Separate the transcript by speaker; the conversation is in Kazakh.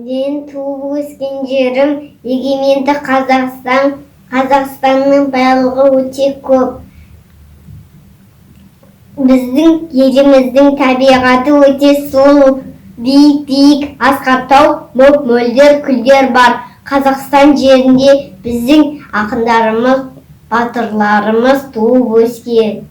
Speaker 1: Мен туып өскен жерім егеменді Қазақстан. Қазақстанның байлығы өте көп. Біздің еліміздің табиғаты өте сұлу. Биік асқар мөп-мөлдір күлдер бар. Қазақстан жерінде біздің ақындарымыз, батырларымыз туып өскен.